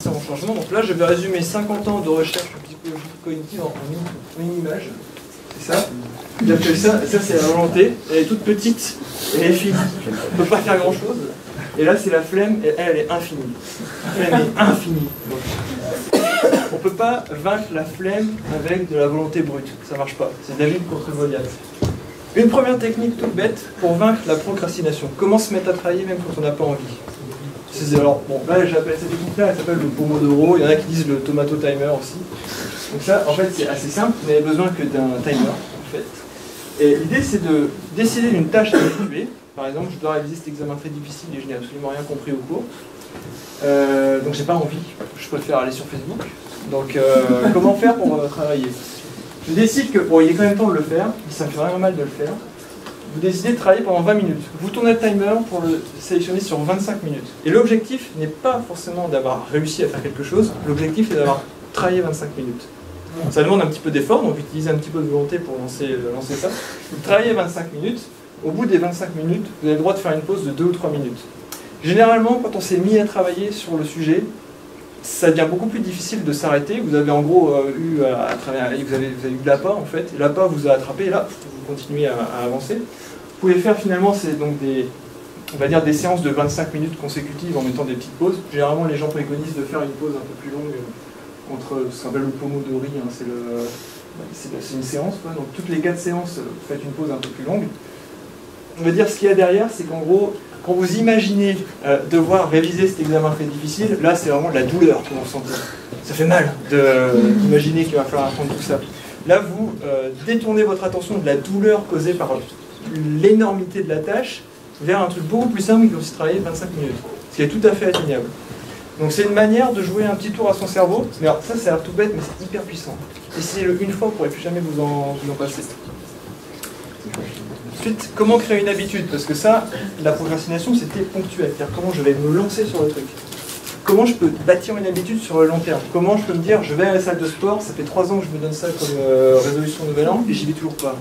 ça en changement. Donc là, je vais résumer 50 ans de recherche en psychologie cognitive en une image. C'est ça. J'appelle ça, c'est la volonté. Elle est toute petite et elle est finie. On ne peut pas faire grand chose. Et là, c'est la flemme et elle est infinie. La flemme est infinie. On ne peut pas vaincre la flemme avec de la volonté brute. Ça ne marche pas. C'est David contre Goliath. Une première technique toute bête pour vaincre la procrastination. Comment se mettre à travailler même quand on n'a pas envie. Alors, bon, là, j'appelle cette technique-là, elle s'appelle le Pomodoro. Il y en a qui disent le Tomato Timer aussi. Donc ça, en fait, c'est assez simple. Vous n'avez besoin que d'un timer, en fait. Et l'idée, c'est de décider d'une tâche à effectuer. Par exemple, je dois réaliser cet examen très difficile et je n'ai absolument rien compris au cours. Donc, j'ai pas envie. Je préfère aller sur Facebook. Donc, comment faire pour travailler? Je décide que, bon, il est quand même temps de le faire. Ça me fait vraiment mal de le faire. Vous décidez de travailler pendant 20 minutes. Vous tournez le timer pour le sélectionner sur 25 minutes. Et l'objectif n'est pas forcément d'avoir réussi à faire quelque chose. L'objectif est d'avoir travaillé 25 minutes. Ça demande un petit peu d'effort, donc utilisez un petit peu de volonté pour lancer ça. Vous travaillez 25 minutes. Au bout des 25 minutes, vous avez le droit de faire une pause de 2 ou 3 minutes. Généralement, quand on s'est mis à travailler sur le sujet, ça devient beaucoup plus difficile de s'arrêter. Vous avez en gros eu à travailler, vous avez eu de l'appât en fait. L'appât vous a attrapé et là, vous continuez à avancer. Vous pouvez faire finalement, c'est donc on va dire des séances de 25 minutes consécutives en mettant des petites pauses. Généralement, les gens préconisent de faire une pause un peu plus longue entre ce qu'on appelle le Pomodoro, hein, c'est une séance, quoi. Donc toutes les 4 séances, vous faites une pause un peu plus longue. On va dire ce qu'il y a derrière, c'est qu'en gros, quand vous imaginez devoir réviser cet examen très difficile, là c'est vraiment de la douleur que vous ressentez. Ça fait mal d'imaginer qu'il va falloir apprendre tout ça. Là vous détournez votre attention de la douleur causée par l'énormité de la tâche vers un truc beaucoup plus simple qui consiste à travailler 25 minutes. Ce qui est tout à fait atteignable. Donc c'est une manière de jouer un petit tour à son cerveau. Mais alors ça c'est tout bête mais c'est hyper puissant. Essayez-le une fois, vous ne pourrez plus jamais vous en passer. Ensuite, comment créer une habitude? Parce que ça, la procrastination, c'était ponctuel. C'est-à-dire comment je vais me lancer sur le truc. Comment je peux bâtir une habitude sur le long terme? Comment je peux me dire, je vais à la salle de sport, ça fait 3 ans que je me donne ça comme résolution de nouvel an, et j'y vais toujours pas.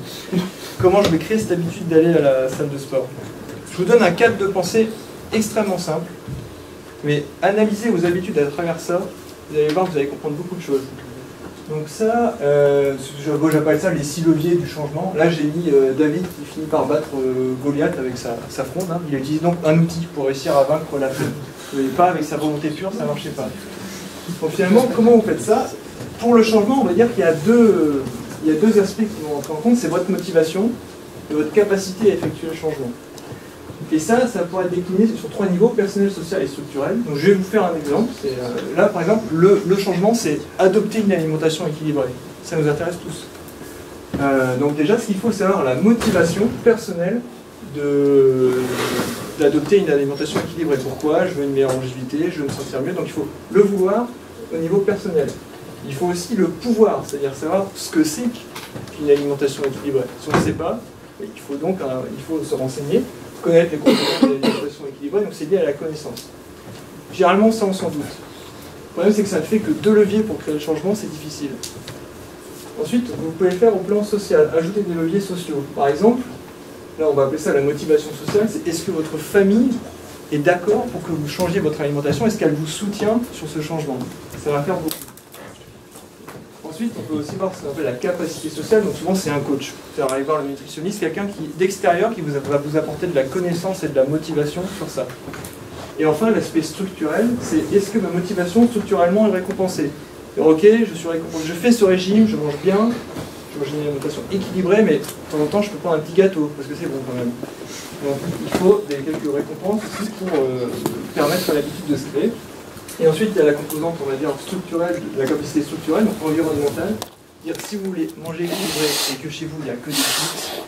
Comment je vais créer cette habitude d'aller à la salle de sport? Je vous donne un cadre de pensée extrêmement simple, mais analysez vos habitudes à travers ça, vous allez voir, vous allez comprendre beaucoup de choses. Donc ça, j'appelle ça les 6 leviers du changement. Là j'ai mis David qui finit par battre Goliath avec sa fronde. Hein. Il utilise donc un outil pour réussir à vaincre la flemme. Et pas avec sa volonté pure, ça ne marchait pas. Donc finalement, comment vous faites ça? Pour le changement, on va dire qu'il y a deux aspects qui vont rentrer en compte. C'est votre motivation et votre capacité à effectuer le changement. Et ça pourrait être décliné sur 3 niveaux, personnel, social et structurel. Donc je vais vous faire un exemple. Là, par exemple, le changement, c'est adopter une alimentation équilibrée. Ça nous intéresse tous. Donc déjà, ce qu'il faut, c'est avoir la motivation personnelle d'adopter une alimentation équilibrée. Pourquoi? Je veux une meilleure longévité, je veux me sentir mieux. Donc il faut le vouloir au niveau personnel. Il faut aussi le pouvoir, c'est-à-dire savoir ce que c'est qu'une alimentation équilibrée. Si on ne sait pas, il faut se renseigner, connaître les composantes de l'alimentation équilibrée, donc c'est lié à la connaissance. Généralement, ça on s'en doute. Le problème, c'est que ça ne fait que 2 leviers pour créer le changement, c'est difficile. Ensuite, vous pouvez le faire au plan social, ajouter des leviers sociaux. Par exemple, là on va appeler ça la motivation sociale, c'est est-ce que votre famille est d'accord pour que vous changiez votre alimentation, est-ce qu'elle vous soutient sur ce changement? Ça va faire beaucoup. Ensuite, on peut aussi voir ce qu'on appelle la capacité sociale, donc souvent c'est un coach. C'est-à-dire aller voir le nutritionniste, quelqu'un d'extérieur qui va vous apporter de la connaissance et de la motivation sur ça. Et enfin, l'aspect structurel, c'est est-ce que ma motivation structurellement est récompensée? Alors, ok, je fais ce régime, je mange bien, je mange une alimentation équilibrée, mais de temps en temps je peux prendre un petit gâteau, parce que c'est bon quand même. Donc il faut quelques récompenses aussi pour permettre à l'habitude de se créer. Et ensuite, il y a la composante, on va dire, structurelle, la capacité structurelle, donc environnementale. Dire si vous voulez manger équilibré et que chez vous il n'y a que des chips,